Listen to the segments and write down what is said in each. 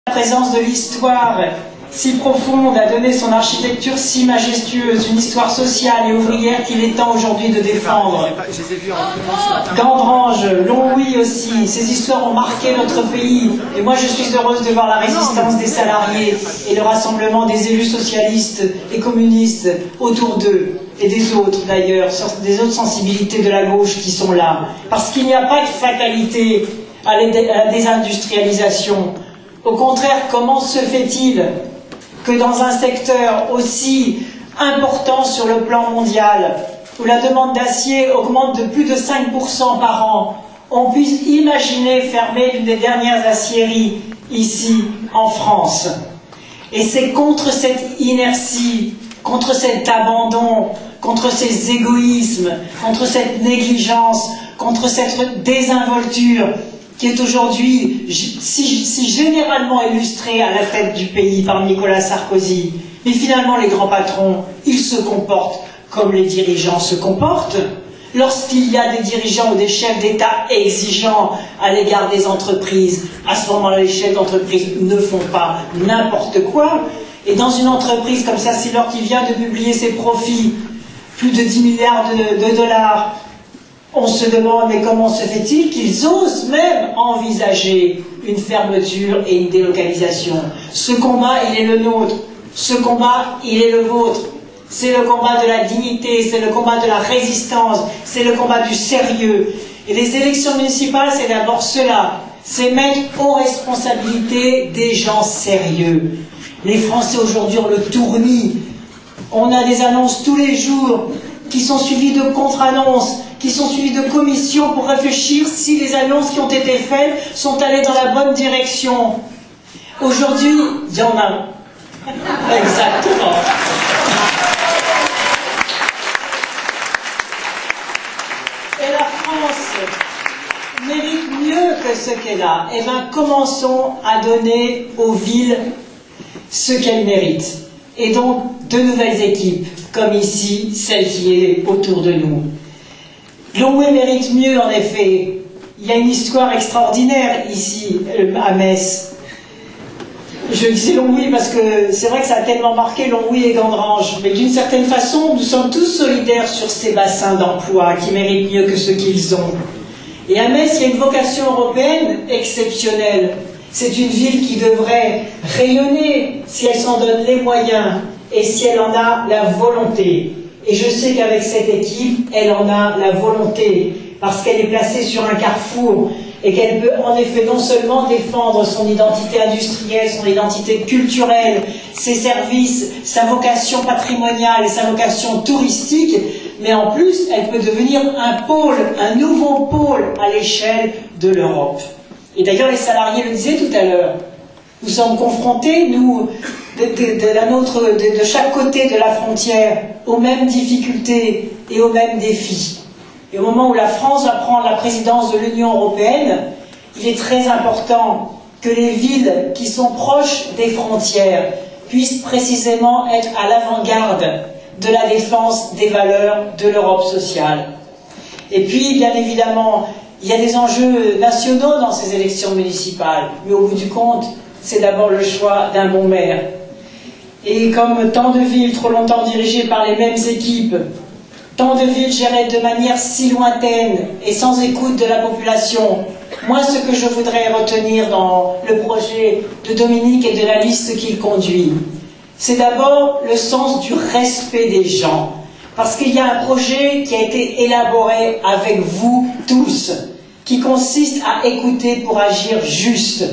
La présence de l'histoire si profonde a donné son architecture si majestueuse, une histoire sociale et ouvrière qu'il est temps aujourd'hui de défendre. Gandrange, Longwy aussi, ces histoires ont marqué notre pays. Et moi je suis heureuse de voir la résistance des salariés et le rassemblement des élus socialistes et communistes autour d'eux, et des autres d'ailleurs, des autres sensibilités de la gauche qui sont là. Parce qu'il n'y a pas de fatalité à la désindustrialisation. Au contraire, comment se fait-il que dans un secteur aussi important sur le plan mondial, où la demande d'acier augmente de plus de 5% par an, on puisse imaginer fermer l'une des dernières aciéries ici en France? Et c'est contre cette inertie, contre cet abandon, contre ces égoïsmes, contre cette négligence, contre cette désinvolture qui est aujourd'hui si généralement illustrée à la tête du pays par Nicolas Sarkozy. Mais finalement, les grands patrons, ils se comportent comme les dirigeants se comportent. Lorsqu'il y a des dirigeants ou des chefs d'État exigeants à l'égard des entreprises, à ce moment-là, les chefs d'entreprise ne font pas n'importe quoi. Et dans une entreprise comme ça, si lorsqu'il vient de publier ses profits, plus de 10 milliards de dollars, on se demande, mais comment se fait-il qu'ils osent même envisager une fermeture et une délocalisation? Ce combat, il est le nôtre. Ce combat, il est le vôtre. C'est le combat de la dignité, c'est le combat de la résistance, c'est le combat du sérieux. Et les élections municipales, c'est d'abord cela. C'est mettre aux responsabilités des gens sérieux. Les Français aujourd'hui ont le tournis. On a des annonces tous les jours qui sont suivies de contre-annonces, qui sont suivies de commissions pour réfléchir si les annonces qui ont été faites sont allées dans la bonne direction. Aujourd'hui, il y en a. Exactement. Et la France mérite mieux que ce qu'elle a. Eh bien, commençons à donner aux villes ce qu'elles méritent. Et donc, de nouvelles équipes, comme ici, celle qui est autour de nous. Longwy mérite mieux, en effet. Il y a une histoire extraordinaire ici, à Metz. Je disais Longwy parce que c'est vrai que ça a tellement marqué Longwy et Gandrange. Mais d'une certaine façon, nous sommes tous solidaires sur ces bassins d'emploi qui méritent mieux que ce qu'ils ont. Et à Metz, il y a une vocation européenne exceptionnelle. C'est une ville qui devrait rayonner si elle s'en donne les moyens et si elle en a la volonté. Et je sais qu'avec cette équipe, elle en a la volonté, parce qu'elle est placée sur un carrefour et qu'elle peut en effet non seulement défendre son identité industrielle, son identité culturelle, ses services, sa vocation patrimoniale et sa vocation touristique, mais en plus, elle peut devenir un pôle, un nouveau pôle à l'échelle de l'Europe. Et d'ailleurs, les salariés le disaient tout à l'heure, nous sommes confrontés, nous, de chaque côté de la frontière, aux mêmes difficultés et aux mêmes défis. Et au moment où la France va prendre la présidence de l'Union européenne, il est très important que les villes qui sont proches des frontières puissent précisément être à l'avant-garde de la défense des valeurs de l'Europe sociale. Et puis, bien évidemment, il y a des enjeux nationaux dans ces élections municipales, mais au bout du compte, c'est d'abord le choix d'un bon maire. Et comme tant de villes trop longtemps dirigées par les mêmes équipes, tant de villes gérées de manière si lointaine et sans écoute de la population, moi ce que je voudrais retenir dans le projet de Dominique et de la liste qu'il conduit, c'est d'abord le sens du respect des gens. Parce qu'il y a un projet qui a été élaboré avec vous tous, qui consiste à écouter pour agir juste,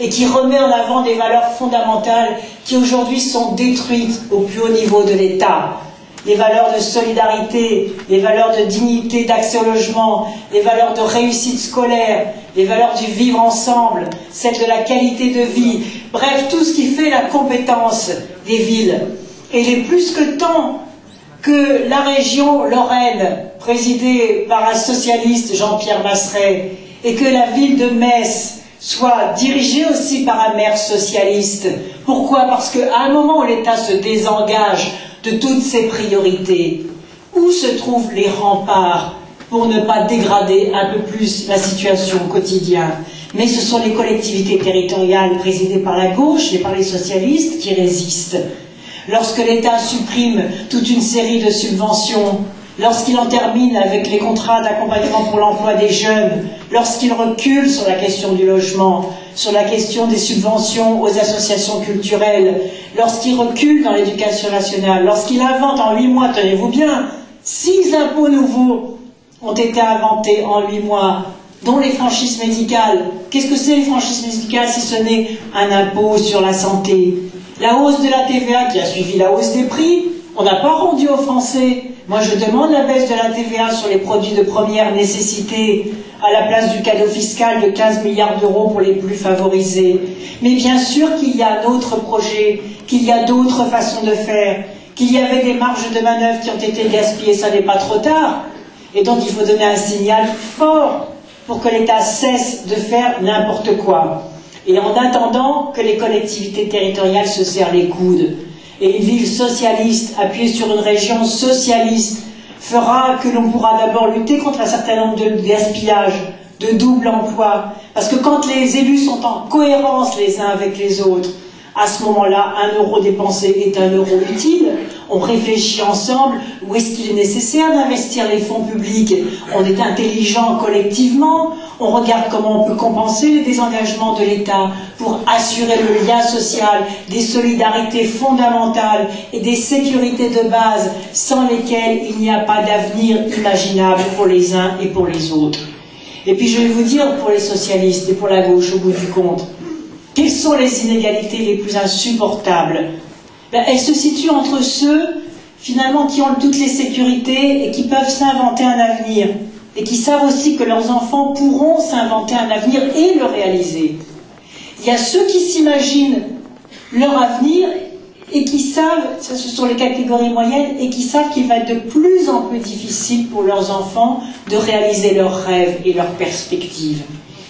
et qui remet en avant des valeurs fondamentales qui aujourd'hui sont détruites au plus haut niveau de l'État. Les valeurs de solidarité, les valeurs de dignité, d'accès au logement, les valeurs de réussite scolaire, les valeurs du vivre ensemble, celles de la qualité de vie, bref, tout ce qui fait la compétence des villes. Et il est plus que temps que la région Lorraine, présidée par un socialiste, Jean-Pierre Masseret, et que la ville de Metz soit dirigée aussi par un maire socialiste. Pourquoi? Parce qu'à un moment où l'État se désengage de toutes ses priorités, où se trouvent les remparts pour ne pas dégrader un peu plus la situation au quotidien? Mais ce sont les collectivités territoriales présidées par la gauche et par les socialistes qui résistent. Lorsque l'État supprime toute une série de subventions, lorsqu'il en termine avec les contrats d'accompagnement pour l'emploi des jeunes, lorsqu'il recule sur la question du logement, sur la question des subventions aux associations culturelles, lorsqu'il recule dans l'éducation nationale, lorsqu'il invente en 8 mois, tenez-vous bien, 6 impôts nouveaux ont été inventés en 8 mois, dont les franchises médicales. Qu'est-ce que c'est les franchises médicales si ce n'est un impôt sur la santé? La hausse de la TVA qui a suivi la hausse des prix, on n'a pas rendu aux Français. Moi je demande la baisse de la TVA sur les produits de première nécessité à la place du cadeau fiscal de 15 milliards d'euros pour les plus favorisés. Mais bien sûr qu'il y a un autre projet, qu'il y a d'autres façons de faire, qu'il y avait des marges de manœuvre qui ont été gaspillées, ça n'est pas trop tard. Et donc il faut donner un signal fort pour que l'État cesse de faire n'importe quoi. Et en attendant que les collectivités territoriales se serrent les coudes, et une ville socialiste appuyée sur une région socialiste fera que l'on pourra d'abord lutter contre un certain nombre de gaspillages, de double emploi, parce que quand les élus sont en cohérence les uns avec les autres, à ce moment-là, 1 euro dépensé est 1 euro utile. On réfléchit ensemble où est-ce qu'il est nécessaire d'investir les fonds publics. On est intelligent collectivement. On regarde comment on peut compenser les désengagements de l'État pour assurer le lien social, des solidarités fondamentales et des sécurités de base sans lesquelles il n'y a pas d'avenir imaginable pour les uns et pour les autres. Et puis je vais vous dire pour les socialistes et pour la gauche au bout du compte, quelles sont les inégalités les plus insupportables? Elles se situent entre ceux, finalement, qui ont toutes les sécurités et qui peuvent s'inventer un avenir, et qui savent aussi que leurs enfants pourront s'inventer un avenir et le réaliser. Il y a ceux qui s'imaginent leur avenir et qui savent, ça ce sont les catégories moyennes, et qui savent qu'il va être de plus en plus difficile pour leurs enfants de réaliser leurs rêves et leurs perspectives.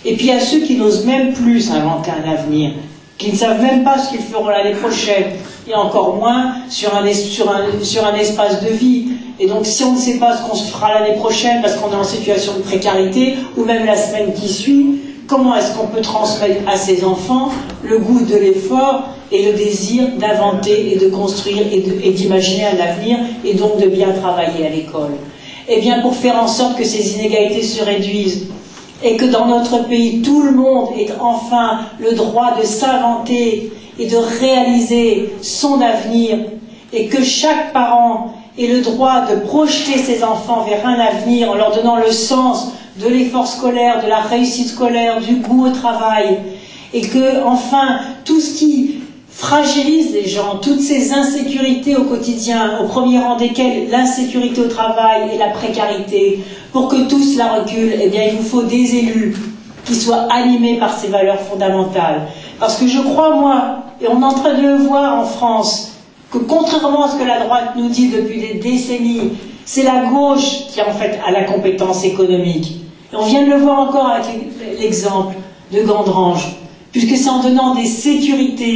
Et puis il y a ceux qui n'osent même plus s'inventer un avenir, qui ne savent même pas ce qu'ils feront l'année prochaine, et encore moins sur un espace de vie. Et donc si on ne sait pas ce qu'on se fera l'année prochaine parce qu'on est en situation de précarité, ou même la semaine qui suit, comment est-ce qu'on peut transmettre à ses enfants le goût de l'effort et le désir d'inventer et de construire et d'imaginer un avenir, et donc de bien travailler à l'école? Eh bien pour faire en sorte que ces inégalités se réduisent, et que dans notre pays, tout le monde ait enfin le droit de s'inventer et de réaliser son avenir, et que chaque parent ait le droit de projeter ses enfants vers un avenir en leur donnant le sens de l'effort scolaire, de la réussite scolaire, du goût au travail, et que, enfin, tout ce qui fragilise les gens, toutes ces insécurités au quotidien, au premier rang desquelles l'insécurité au travail et la précarité, pour que tout cela recule, eh bien il vous faut des élus qui soient animés par ces valeurs fondamentales. Parce que je crois, moi, et on est en train de le voir en France, que contrairement à ce que la droite nous dit depuis des décennies, c'est la gauche qui en fait a la compétence économique. Et on vient de le voir encore avec l'exemple de Gandrange, puisque c'est en donnant des sécurités